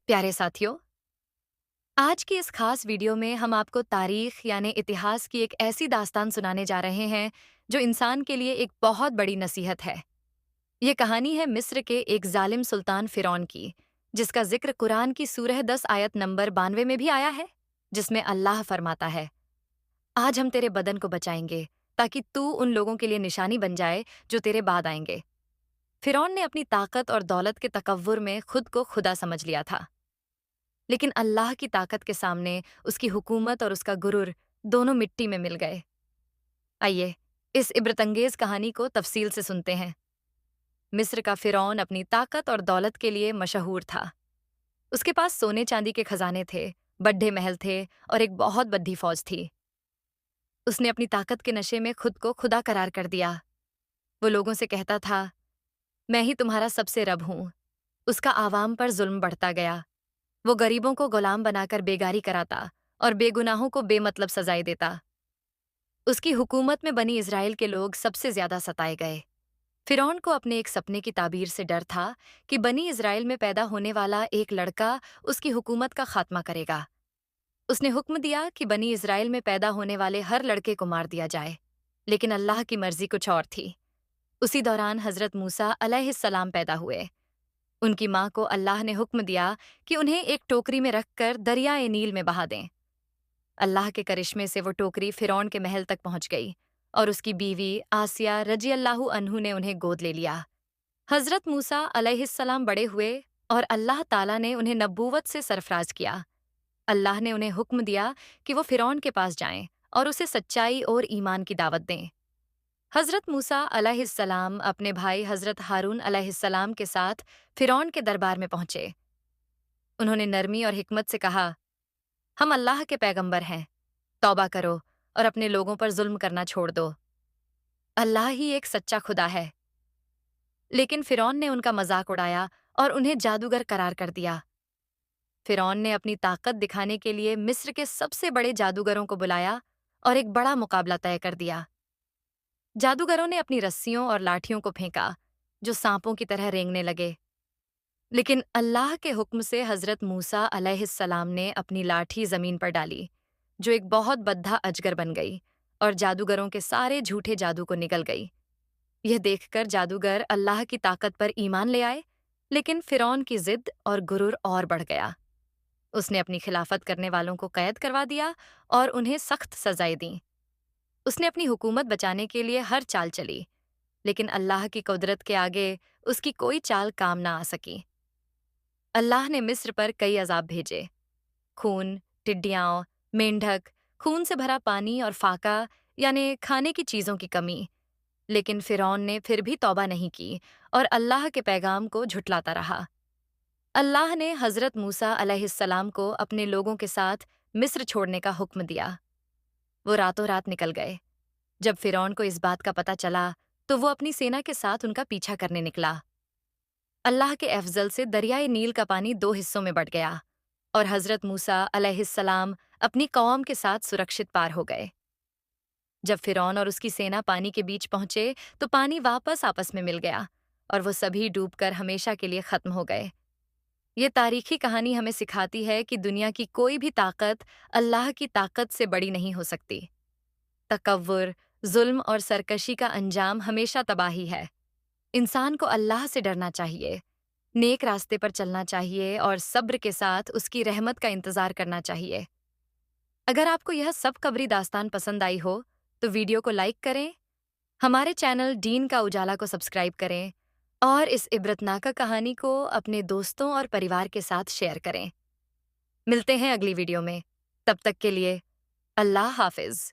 प्यारे साथियों, आज की इस खास वीडियो में हम आपको तारीख यानी इतिहास की एक ऐसी दास्तान सुनाने जा रहे हैं जो इंसान के लिए एक बहुत बड़ी नसीहत है। ये कहानी है मिस्र के एक जालिम सुल्तान फिरौन की, जिसका जिक्र कुरान की सूरह 10 आयत नंबर 92 में भी आया है, जिसमें अल्लाह फरमाता है, आज हम तेरे बदन को बचाएंगे ताकि तू उन लोगों के लिए निशानी बन जाए जो तेरे बाद आएंगे। फिरौन ने अपनी ताकत और दौलत के तकव्वुर में खुद को खुदा समझ लिया था, लेकिन अल्लाह की ताकत के सामने उसकी हुकूमत और उसका गुरूर दोनों मिट्टी में मिल गए। आइए इस इब्रतंगेज कहानी को तफसील से सुनते हैं। मिस्र का फिरौन अपनी ताकत और दौलत के लिए मशहूर था। उसके पास सोने चांदी के खजाने थे, बड्ढे महल थे और एक बहुत बड्डी फौज थी। उसने अपनी ताकत के नशे में खुद को खुदा करार कर दिया। वो लोगों से कहता था, मैं ही तुम्हारा सबसे रब हूं। उसका आवाम पर जुल्म बढ़ता गया। वो गरीबों को गुलाम बनाकर बेगारी कराता और बेगुनाहों को बेमतलब सजाएं देता। उसकी हुकूमत में बनी इजराइल के लोग सबसे ज्यादा सताए गए। फिरौन को अपने एक सपने की ताबीर से डर था कि बनी इजराइल में पैदा होने वाला एक लड़का उसकी हुकूमत का खात्मा करेगा। उसने हुक्म दिया कि बनी इजराइल में पैदा होने वाले हर लड़के को मार दिया जाए, लेकिन अल्लाह की मर्जी कुछ और थी। उसी दौरान हजरत मूसा अलैहिस्सलाम पैदा हुए। उनकी माँ को अल्लाह ने हुक्म दिया कि उन्हें एक टोकरी में रखकर दरियाए नील में बहा दें। अल्लाह के करिश्मे से वो टोकरी फिरौन के महल तक पहुंच गई और उसकी बीवी आसिया रजी अल्लाहु अन्हु ने उन्हें गोद ले लिया। हजरत मूसा अलैहिस्सलाम बड़े हुए और अल्लाह ताला ने उन्हें नबूवत से सरफराज किया। अल्लाह ने उन्हें हुक्म दिया कि वो फिरौन के पास जाएं और उसे सच्चाई और ईमान की दावत दें। हजरत मूसा अलैहिस्सलाम अपने भाई हजरत हारून अलैहिस्सलाम के साथ फिरौन के दरबार में पहुंचे। उन्होंने नरमी और हिकमत से कहा, हम अल्लाह के पैगंबर हैं, तौबा करो और अपने लोगों पर जुल्म करना छोड़ दो। अल्लाह ही एक सच्चा खुदा है। लेकिन फिरौन ने उनका मजाक उड़ाया और उन्हें जादूगर करार कर दिया। फिरौन ने अपनी ताकत दिखाने के लिए मिस्र के सबसे बड़े जादूगरों को बुलाया और एक बड़ा मुकाबला तय कर दिया। जादूगरों ने अपनी रस्सियों और लाठियों को फेंका, जो सांपों की तरह रेंगने लगे। लेकिन अल्लाह के हुक्म से हजरत मूसा अलैहिस्सलाम ने अपनी लाठी जमीन पर डाली, जो एक बहुत बद्धा अजगर बन गई और जादूगरों के सारे झूठे जादू को निगल गई। यह देखकर जादूगर अल्लाह की ताकत पर ईमान ले आए, लेकिन फिरौन की जिद और गुरूर और बढ़ गया। उसने अपनी खिलाफत करने वालों को कैद करवा दिया और उन्हें सख्त सजाएं दी। उसने अपनी हुकूमत बचाने के लिए हर चाल चली, लेकिन अल्लाह की कुदरत के आगे उसकी कोई चाल काम ना आ सकी। अल्लाह ने मिस्र पर कई अजाब भेजे, खून, टिड्डियां, मेंढक, खून से भरा पानी और फाका यानी खाने की चीजों की कमी। लेकिन फिरौन ने फिर भी तौबा नहीं की और अल्लाह के पैगाम को झुटलाता रहा। अल्लाह ने हजरत मूसा अलैहिस्सलाम को अपने लोगों के साथ मिस्र छोड़ने का हुक्म दिया। वो रातों रात निकल गए। जब फिरौन को इस बात का पता चला तो वो अपनी सेना के साथ उनका पीछा करने निकला। अल्लाह के अफजल से दरियाए नील का पानी दो हिस्सों में बंट गया और हजरत मूसा अलैहिस्सलाम अपनी कौम के साथ सुरक्षित पार हो गए। जब फिरौन और उसकी सेना पानी के बीच पहुंचे तो पानी वापस आपस में मिल गया और वो सभी डूबकर हमेशा के लिए खत्म हो गए। ये तारीखी कहानी हमें सिखाती है कि दुनिया की कोई भी ताकत अल्लाह की ताकत से बड़ी नहीं हो सकती। तकव्वुर, जुल्म और सरकशी का अंजाम हमेशा तबाही है। इंसान को अल्लाह से डरना चाहिए, नेक रास्ते पर चलना चाहिए और सब्र के साथ उसकी रहमत का इंतजार करना चाहिए। अगर आपको यह सब कबरी दास्तान पसंद आई हो तो वीडियो को लाइक करें, हमारे चैनल डीन का उजाला को सब्सक्राइब करें और इस इबरतनाका कहानी को अपने दोस्तों और परिवार के साथ शेयर करें। मिलते हैं अगली वीडियो में। तब तक के लिए अल्लाह हाफिज।